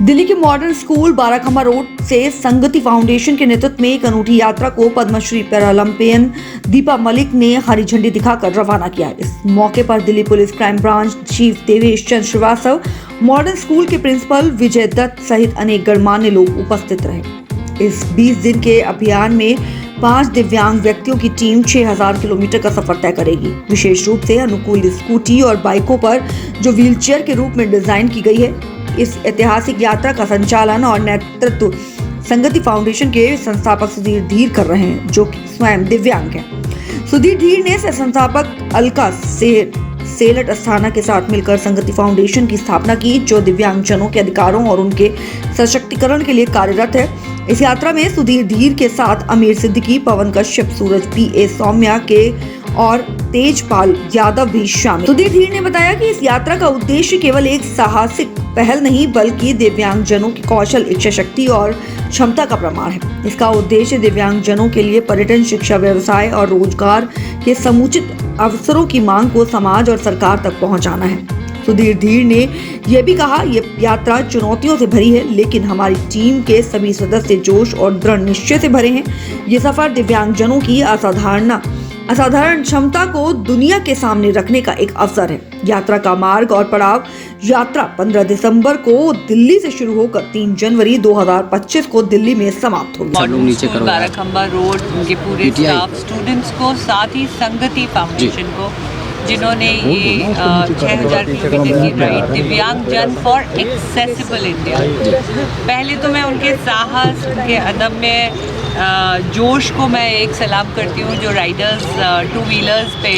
दिल्ली के modern school Barakhamba road से संगति फाउंडेशन के नेतृत्व में एक अनूठी यात्रा को पद्मश्री पैरालंपियन दीपा मलिक ने हरी झंडी दिखाकर रवाना किया। इस मौके पर Delhi police crime branch chief Devesh Chandra Srivastava, modern school के प्रिंसिपल विजय दत्त सहित अनेक गणमान्य लोग उपस्थित रहे। इस 20 दिन के अभियान में 5 दिव्यांग व्यक्तियों की टीम 6000 किलोमीटर का सफर तय करेगी। विशेष रूप से अनुकूल स्कूटी और बाइकों पर जो व्हीलचेयर के रूप में डिजाइन की गई है। इस ऐतिहासिक यात्रा का संचालन और नेतृत्व संगति फाउंडेशन के संस्थापक सुधीर धीर कर रहे हैं, जो कि स्वयं दिव्यांग हैं। सुधीर धीर ने संस्थापक अलका सेलट अस्थाना के साथ मिलकर संगति फाउंडेशन की स्थापना की, जो दिव्यांगजनों के अधिकारों और उनके सशक्तिकरण के लिए कार्यरत है। इस यात्रा में सुधीर धीर के साथ अमीर सिद्दीकी, पवन कश्यप, सूरज पी.ए. सौम्या के और तेजपाल यादव भी शामिल। सुधीर धीर ने बताया कि इस यात्रा का उद्देश्य केवल एक साहसिक पहल नहीं, बल्कि दिव्यांगजनों की कौशल, इच्छा शक्ति और क्षमता का प्रमाण है। इसका उद्देश्य दिव्यांगजनों के लिए पर्यटन, शिक्षा, व्यवसाय और रोजगार के समुचित अवसरों की मांग को समाज और सरकार तक पहुंचाना है। सुधीर धीर ने यह भी कहा, यह यात्रा चुनौतियों से भरी है, लेकिन हमारी टीम के सभी सदस्य जोश और दृढ़ निश्चय से भरे हैं। ये सफर दिव्यांगजनों की असाधारण क्षमता को दुनिया के सामने रखने का एक अवसर है। यात्रा का मार्ग और पड़ाव: यात्रा 15 दिसंबर को दिल्ली से शुरू होकर 3 जनवरी 2025 को दिल्ली में समाप्त होगी। बाराखम्बा रोड उनके पूरे स्टाफ, स्टूडेंट्स को, साथ ही संगति फाउंडेशन को, जिन्होंने ये 6000 किलोमीटर की राइड दिव्यांगजन फॉर एक्सेसिबल इंडिया। पहले तो मैं उनके साहस, उनके अदम्य जोश को मैं एक सलाम करती हूँ, जो राइडर्स 2 व्हीलर्स पे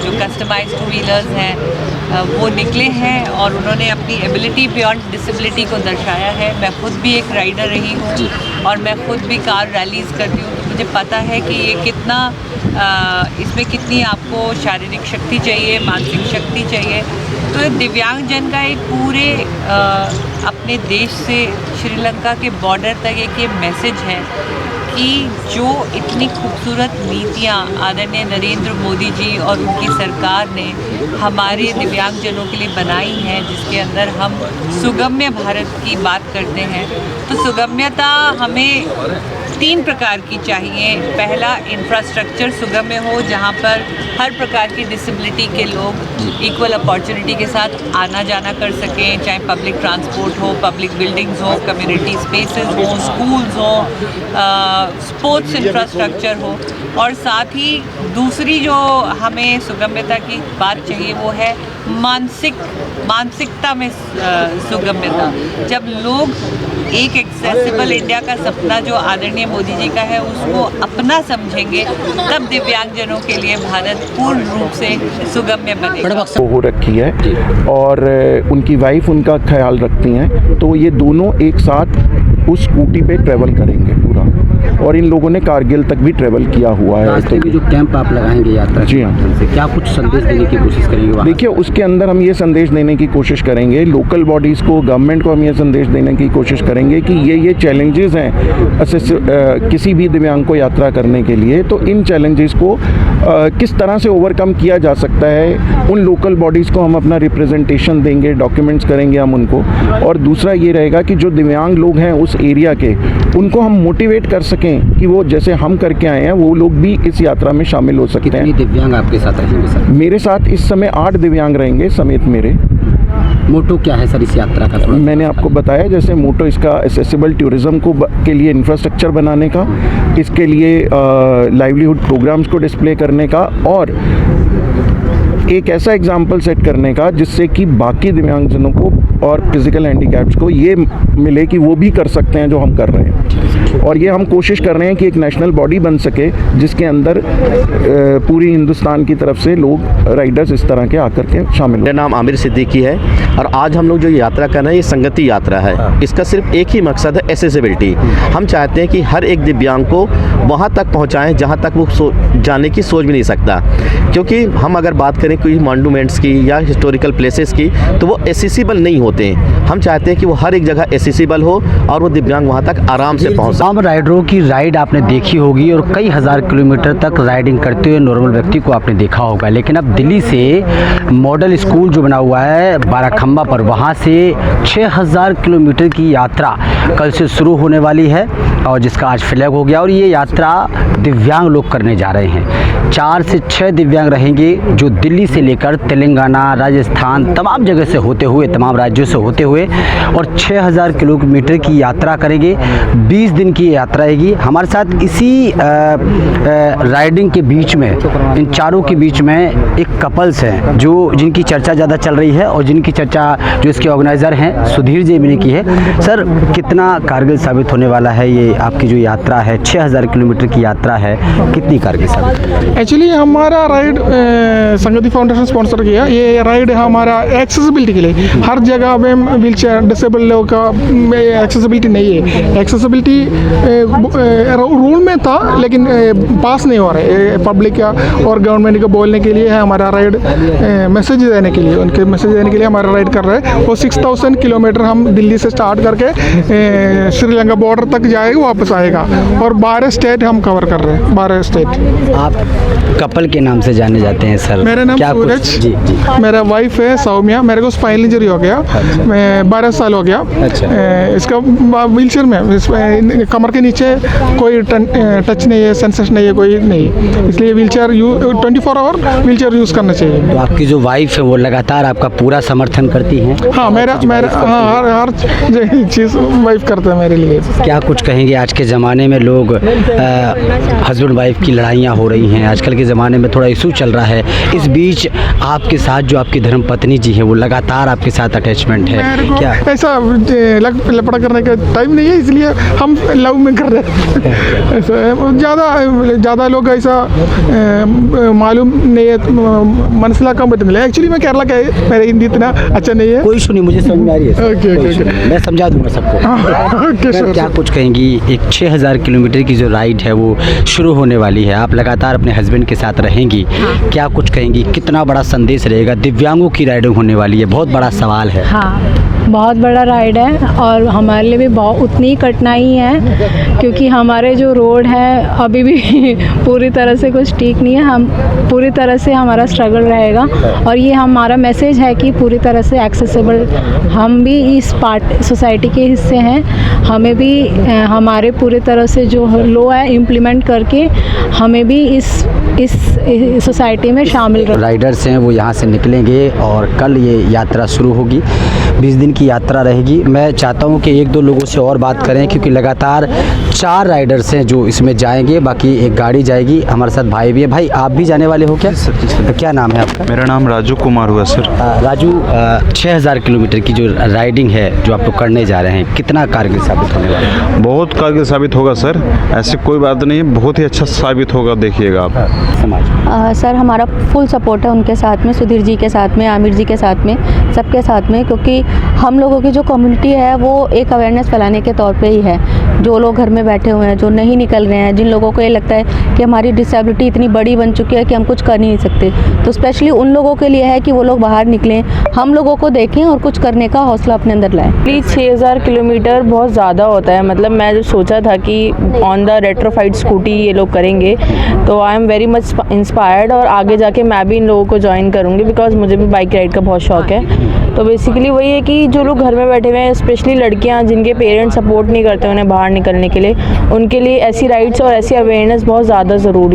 जो कस्टमाइज 2 व्हीलर्स हैं वो निकले हैं और उन्होंने अपनी एबिलिटी बियॉन्ड डिसेबिलिटी को दर्शाया है। मैं खुद भी एक राइडर रही हूँ और मैं खुद भी कार रैलीज़ करती हूँ, तो मुझे पता है कि ये कितना इसमें कितनी आपको शारीरिक शक्ति चाहिए, मानसिक शक्ति चाहिए। तो दिव्यांगजन का एक पूरे अपने देश से श्रीलंका के बॉर्डर तक एक ये मैसेज है कि जो इतनी खूबसूरत नीतियाँ आदरणीय नरेंद्र मोदी जी और उनकी सरकार ने हमारे दिव्यांगजनों के लिए बनाई हैं, जिसके अंदर हम सुगम्य भारत की बात करते हैं, तो सुगम्यता हमें 3 प्रकार की चाहिए। पहला, इंफ्रास्ट्रक्चर सुगम्य हो, जहाँ पर हर प्रकार की डिसेबिलिटी के लोग इक्वल अपॉर्चुनिटी के साथ आना जाना कर सकें, चाहे पब्लिक ट्रांसपोर्ट हो, पब्लिक बिल्डिंग्स हो, कम्युनिटी स्पेसेस हो, स्कूल्स हो, स्पोर्ट्स इंफ्रास्ट्रक्चर हो। और साथ ही दूसरी जो हमें सुगम्यता की बात चाहिए वो है मानसिकता में सुगम्यता। जब लोग एक एक्सेसिबल इंडिया का सपना जो आदरणीय मोदी जी का है उसको अपना समझेंगे, तब दिव्यांगजनों के लिए भारत पूर्ण रूप से सुगम्य बनेगा। हो रखी है और उनकी वाइफ उनका ख्याल रखती हैं, तो ये दोनों एक साथ उस स्कूटी पे ट्रेवल करेंगे पूरा, और इन लोगों ने कारगिल तक भी ट्रेवल किया हुआ है। रास्ते में जो कैंप आप लगाएंगे यात्रा, जी हाँ, से क्या कुछ संदेश देने की कोशिश करेंगे? देखिए, उसके अंदर हम ये संदेश देने की कोशिश करेंगे, लोकल बॉडीज़ को, गवर्नमेंट को हम ये संदेश देने की कोशिश करेंगे कि ये चैलेंजेस हैं किसी भी दिव्यांग को यात्रा करने के लिए, तो इन चैलेंजेस को किस तरह से ओवरकम किया जा सकता है। उन लोकल बॉडीज़ को हम अपना रिप्रेजेंटेशन देंगे, डॉक्यूमेंट्स करेंगे हम उनको, और दूसरा ये रहेगा कि जो दिव्यांग लोग हैं उस एरिया के, उनको हम मोटिवेट कर सकें कि वो जैसे हम करके आए हैं वो लोग भी इस यात्रा में शामिल हो सकते हैं। कितने दिव्यांग आपके साथ रहेंगे सर? मेरे साथ इस समय 8 दिव्यांग रहेंगे समेत मेरे। मोटो क्या है सर इस यात्रा का? मैंने आपको बताया, जैसे मोटो इसका एक्सेसिबल टूरिज्म के लिए इंफ्रास्ट्रक्चर बनाने का, इसके लिए लाइवलीहुड प्रोग्राम्स को डिस्प्ले करने का, और एक ऐसा एग्जाम्पल सेट करने का जिससे कि बाकी दिव्यांगजनों को और फिजिकल हैंडीकैप्स को ये मिले कि वो भी कर सकते हैं जो हम कर रहे हैं। और ये हम कोशिश कर रहे हैं कि एक नेशनल बॉडी बन सके जिसके अंदर पूरी हिंदुस्तान की तरफ से लोग, राइडर्स इस तरह के आकर के शामिल हो। मेरा नाम आमिर सिद्दीकी है और आज हम लोग जो यात्रा कर रहे हैं ये संगति यात्रा है। इसका सिर्फ एक ही मकसद है, एक्सेसिबिलिटी। हम चाहते हैं कि हर एक दिव्यांग को वहाँ तक पहुँचाएँ जहाँ तक वो जाने की सोच भी नहीं सकता। क्योंकि हम अगर बात करें कोई मॉन्यूमेंट्स की या हिस्टोरिकल प्लेसेस की तो वो एसेसिबल नहीं होते हैं। हम चाहते हैं कि वो हर एक जगह एसेसिबल हो और वो दिव्यांग वहाँ तक आराम से पहुँच सके। तमाम राइडरों की राइड आपने देखी होगी और कई हज़ार किलोमीटर तक राइडिंग करते हुए नॉर्मल व्यक्ति को आपने देखा होगा, लेकिन अब दिल्ली से मॉडल स्कूल जो बना हुआ है बाराखंबा पर, वहाँ से 6000 किलोमीटर की यात्रा कल से शुरू होने वाली है और जिसका आज फ्लैग हो गया। और ये यात्रा दिव्यांग लोग करने जा रहे हैं। 4 से 6 दिव्यांग रहेंगे जो दिल्ली से लेकर तेलंगाना, राजस्थान, तमाम जगह से होते हुए, तमाम राज्यों से होते हुए और 6000 किलोमीटर की यात्रा करेंगे। 20 दिन की यात्रा रहेगी। हमारे साथ इसी राइडिंग के बीच में, इन चारों के बीच में एक कपल्स हैं जो जिनकी चर्चा ज़्यादा चल रही है और जिनकी चर्चा जो इसके ऑर्गेनाइज़र हैं सुधीर जी ने की है। सर, कितना कारगर साबित होने वाला है ये आपकी जो यात्रा है, 6000 किलोमीटर की यात्रा है, कितनी कारगर साबित? एक्चुअली हमारा राइड संगति फाउंडेशन स्पॉन्सर किया। ये राइड हमारा एक्सेसिबिलिटी के लिए, हर जगह में व्हील चेयर डिसेबल लोगों का एक्सेसिबिलिटी नहीं है। एक्सेसिबिलिटी रूल में था लेकिन पास नहीं हो रहा है। पब्लिक का और गवर्नमेंट को बोलने के लिए है हमारा राइड, मैसेज देने के लिए, उनके मैसेज देने के लिए हमारा राइड कर रहे हैं। वो 6000 किलोमीटर हम दिल्ली से स्टार्ट करके श्रीलंका बॉर्डर तक जाएगा, वापस आएगा और 12 स्टेट हम कवर कर रहे हैं। 12 स्टेट। आप कपल के नाम से जाने जाते हैं सर? मेरा नाम सूरज, जी जी। मेरा वाइफ है सौम्या। मेरे को स्पाइनल इंजरी हो गया, मैं 12 साल हो गया। अच्छा। इसका व्हील चेयर में कमर के नीचे कोई टच नहीं है, सेंसेशन नहीं है, कोई नहीं, इसलिए wheelchair 24 hour wheelchair use करना चाहिए। तो आपकी जो वाइफ है वो लगातार आपका पूरा समर्थन करती हैं? हाँ, मेरा हर चीज़ वाइफ करता है मेरे लिए। क्या कुछ कहेंगे? आज के ज़माने में लोग हस्बैंड वाइफ की लड़ाइयाँ हो रही हैं, आजकल के ज़माने में थोड़ा इशू चल रहा है, इस बीच आपके साथ जो आपकी धर्मपत्नी जी है वो लगातार आपके साथ अटैचमेंट है, क्या ऐसा लपड़ा करने का टाइम नहीं है, इसलिए हम लव में कर रहे हैं। ज़्यादा लोग ऐसा मालूम नहीं है, मनसला कम बता मिले। एक्चुअली मैं केरला का है, मेरा हिंदी इतना अच्छा नहीं है। कोई इशू नहीं, मुझे समझ में आ रही है। ओके, मैं समझा दूंगा सबको। क्या कुछ कहेंगी? एक 6000 किलोमीटर की जो राइड है वो शुरू होने वाली है, आप लगातार अपने हस्बैंड के साथ रहेंगी, क्या कुछ कहेंगी? कितना बड़ा संदेश रहेगा? दिव्यांगों की राइडिंग होने वाली है, बहुत बड़ा सवाल है। हाँ, बहुत बड़ा राइड है और हमारे लिए भी बहुत उतनी कठिनाई है क्योंकि हमारे जो रोड है अभी भी पूरी तरह से कुछ ठीक नहीं है। हम पूरी तरह से हमारा स्ट्रगल रहेगा और ये हमारा मैसेज है कि पूरी तरह से एक्सेसिबल, हम भी इस सोसाइटी के हिस्से हैं, हमें भी हमारे पूरी तरह से जो लॉ है इम्प्लीमेंट करके हमें भी इस सोसाइटी में शामिल राइडर्स हैं वो यहाँ से निकलेंगे और कल ये यात्रा शुरू होगी। 20 दिन की यात्रा रहेगी। मैं चाहता हूँ कि 1-2 लोगों से और बात करें क्योंकि लगातार 4 राइडर्स हैं जो इसमें जाएंगे, बाकी एक गाड़ी जाएगी। हमारे साथ भाई भी है। भाई, आप भी जाने वाले हो क्या? क्या नाम है आपका? मेरा नाम राजू कुमार हुआ सर। राजू, 6000 किलोमीटर की जो राइडिंग है जो आप लोग करने जा रहे हैं, कितना कारगर साबित होने वाला है? बहुत कारगर साबित होगा सर, ऐसी कोई बात नहीं, बहुत ही अच्छा साबित होगा, देखिएगा आप। समाज सर, हमारा फुल सपोर्ट है उनके साथ में, सुधीर जी के साथ में, आमिर जी के साथ में, सबके साथ में, क्योंकि हम लोगों की जो कम्युनिटी है वो एक अवेयरनेस फैलाने के तौर पे ही है। जो लोग घर में बैठे हुए हैं, जो नहीं निकल रहे हैं, जिन लोगों को ये लगता है कि हमारी डिसेबिलिटी इतनी बड़ी बन चुकी है कि हम कुछ कर नहीं सकते, तो स्पेशली उन लोगों के लिए है कि वो लोग बाहर निकलें, हम लोगों को देखें और कुछ करने का हौसला अपने अंदर लाएं। प्लीज़ 6000 किलोमीटर बहुत ज़्यादा होता है। मतलब मैं जो सोचा था कि ऑन द रेट्रोफाइड स्कूटी ये लोग करेंगे, तो I am very much inspired और आगे जाके मैं भी इन लोगों को ज्वाइन करूँगी बिकॉज मुझे भी बाइक राइड का बहुत शौक है। तो बेसिकली वही है कि जो लोग घर में बैठे हुए हैं, स्पेशली लड़कियां जिनके पेरेंट्स सपोर्ट नहीं करते उन्हें बाहर निकलने के लिए, उनके लिए ऐसी राइड्स और ऐसी अवेयरनेस बहुत ज़्यादा ज़रूरी है।